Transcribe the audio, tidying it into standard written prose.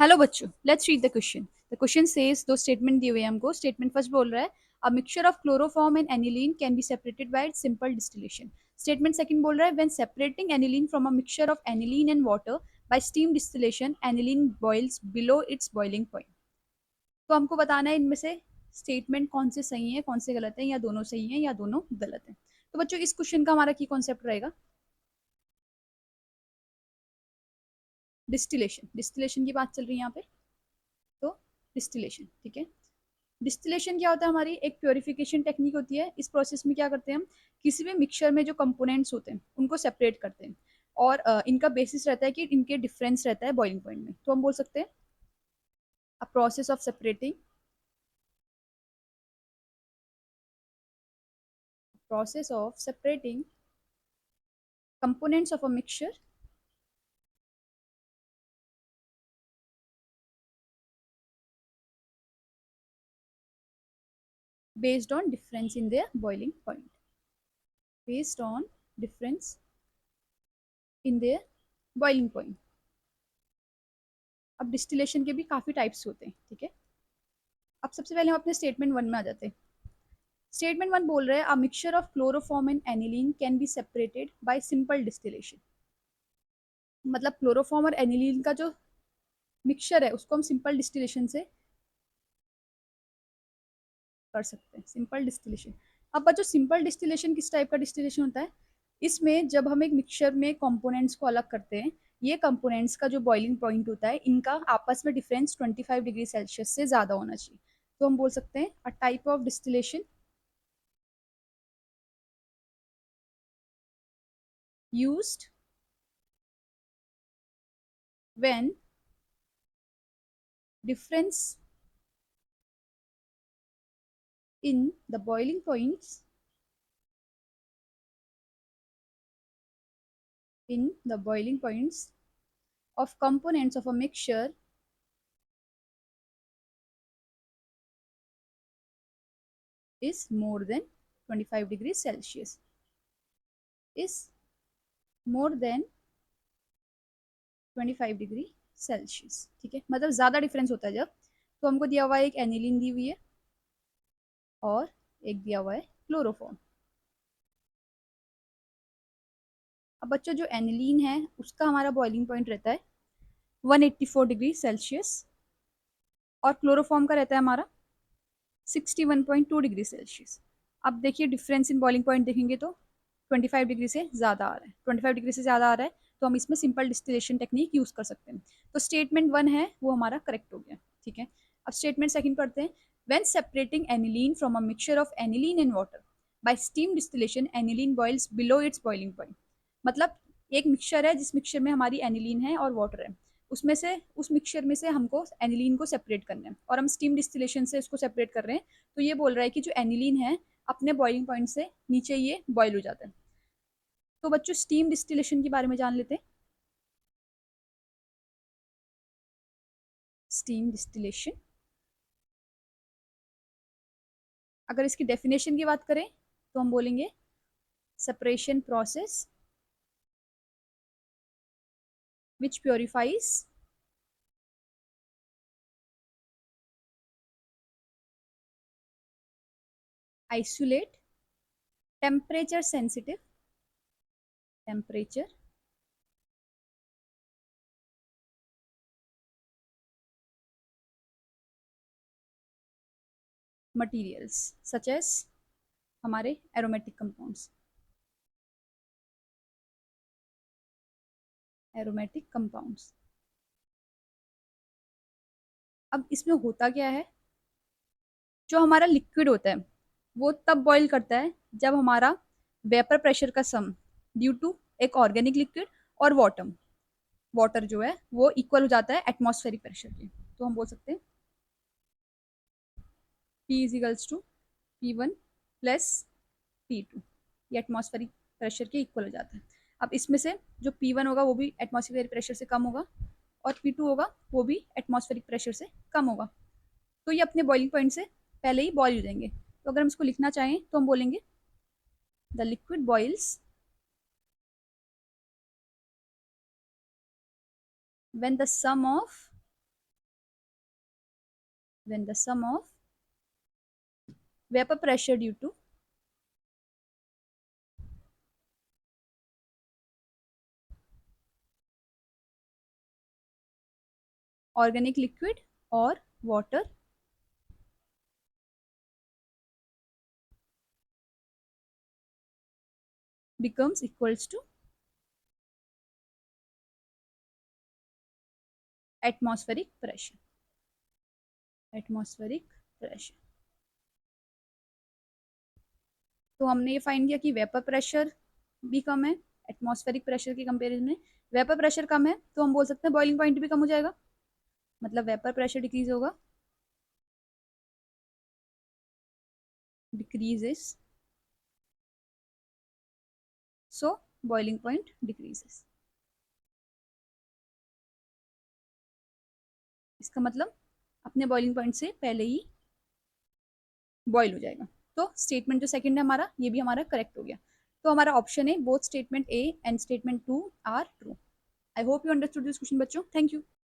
Hello बच्चों, let's read the question. The question says, दो statement दिए हुए हैं हमको। स्टेटमेंट फर्स्ट बोल रहा है a mixture of chloroform and aniline can be separated by simple distillation. Statement second बोल रहा है when separating aniline from a mixture of aniline and water by steam distillation aniline boils below its boiling point. तो हमको बताना है इनमें से statement कौन से सही है, कौन से गलत है, या दोनों सही है या दोनों गलत है। तो बच्चों, इस क्वेश्चन का हमारा की कॉन्सेप्ट रहेगा डिस्टिलेशन। डिस्टिलेशन की बात चल रही है यहाँ पे। तो डिस्टिलेशन, ठीक है। डिस्टिलेशन क्या होता है? हमारी एक प्योरिफिकेशन टेक्निक होती है। इस प्रोसेस में क्या करते हैं हम, किसी भी मिक्सचर में जो कंपोनेंट्स होते हैं उनको सेपरेट करते हैं। और इनका बेसिस रहता है कि इनके डिफरेंस रहता है बॉइलिंग पॉइंट में। तो हम बोल सकते हैं a process of separating, components of a mixture based on difference in their boiling point, based on difference in their boiling point। अब डिस्टिलेशन के भी काफी टाइप्स होते हैं, ठीक है। अब सबसे पहले हम अपने स्टेटमेंट वन में आ जाते हैं। स्टेटमेंट वन बोल रहे हैं अ mixture of chloroform and aniline can be separated by simple distillation. मतलब क्लोरोफॉर्म और एनिलीन का जो मिक्सचर है उसको हम सिंपल डिस्टिलेशन से कर सकते हैं, सिंपल डिस्टिलेशन। अब बच्चों, सिंपल डिस्टिलेशन किस टाइप का डिस्टिलेशन होता है? इसमें जब हम एक मिक्सचर में कंपोनेंट्स को अलग करते हैं, ये कंपोनेंट्स का जो बॉइलिंग पॉइंट होता है इनका आपस में डिफरेंस 25 डिग्री सेल्सियस से ज्यादा होना चाहिए। तो हम बोल सकते हैं a type of distillation used when difference in the boiling points of components of a mixture is more than 25 degrees Celsius, is more than 25 degree Celsius, ठीक है। मतलब ज्यादा डिफरेंस होता है जब। तो हमको दिया हुआ है एक एनिलीन दी हुई है और एक दिया हुआ है क्लोरोफॉर्म। अब बच्चों, जो एनिलीन है उसका हमारा बॉइलिंग पॉइंट रहता है 184 डिग्री सेल्सियस और क्लोरोफॉर्म का रहता है हमारा 61.2 डिग्री सेल्सियस। अब देखिए डिफरेंस इन बॉइलिंग पॉइंट देखेंगे तो 25 डिग्री से ज़्यादा आ रहा है, 25 डिग्री से ज़्यादा आ रहा है। तो हम इसमें सिंपल डिस्टिलेशन टेक्निक यूज़ कर सकते हैं। तो स्टेटमेंट वन है वो हमारा करेक्ट हो गया, ठीक है। अब स्टेटमेंट सेकंड करते हैं। When separating aniline from a mixture of aniline and water by steam distillation aniline boils below its boiling point. मतलब एक मिक्सचर है जिस मिक्सचर में हमारी एनिलीन है और वाटर है, उसमें से उस मिक्सचर में से हमको एनिलीन को सेपरेट करना है और हम स्टीम डिस्टिलेशन से इसको सेपरेट कर रहे हैं। तो ये बोल रहा है कि जो एनिलीन है अपने बॉइलिंग पॉइंट से नीचे ये बॉयल हो जाता है। तो बच्चों, स्टीम डिस्टिलेशन के बारे में जान लेते हैं। स्टीम डिस्टिलेशन, अगर इसकी डेफिनेशन की बात करें तो हम बोलेंगे separation process which purifies isolate temperature sensitive temperature materials such as हमारे एरोमेटिक कंपाउंड्स, एरोमेटिक कंपाउंड्स। अब इसमें होता क्या है, जो हमारा लिक्विड होता है वो तब बॉईल करता है जब हमारा वेपर प्रेशर का सम ड्यू टू एक ऑर्गेनिक लिक्विड और वाटर जो है वो इक्वल हो जाता है एटमॉस्फेरिक प्रेशर के। तो हम बोल सकते हैं P is equals to P1 plus P2, ये एटमॉस्फेरिक प्रेशर के इक्वल हो जाता है। अब इसमें से जो P1 होगा वो भी एटमॉस्फेरिक प्रेशर से कम होगा और P2 होगा वो भी एटमॉस्फेरिक प्रेशर से कम होगा। तो ये अपने बॉइलिंग पॉइंट से पहले ही बॉईल हो जाएंगे। तो अगर हम इसको लिखना चाहें तो हम बोलेंगे the liquid boils when the sum of when the sum of vapor pressure due to organic liquid or water becomes equals to atmospheric pressure. Atmospheric pressure. तो हमने ये फाइंड किया कि वेपर प्रेशर भी कम है एटमॉस्फेरिक प्रेशर के comparison में। Vapour pressure कम है तो हम बोल सकते हैं बॉइलिंग पॉइंट भी कम हो जाएगा, मतलब वेपर प्रेशर डिक्रीज होगा, डिक्रीजेस, सो बॉइलिंग पॉइंट डिक्रीजेस। इसका मतलब अपने बॉइलिंग पॉइंट से पहले ही बॉईल हो जाएगा। तो स्टेटमेंट जो सेकंड है हमारा, ये भी हमारा करेक्ट हो गया। तो हमारा ऑप्शन है both statement A and statement 2 are true. I hope you understood this question बच्चों। Thank you.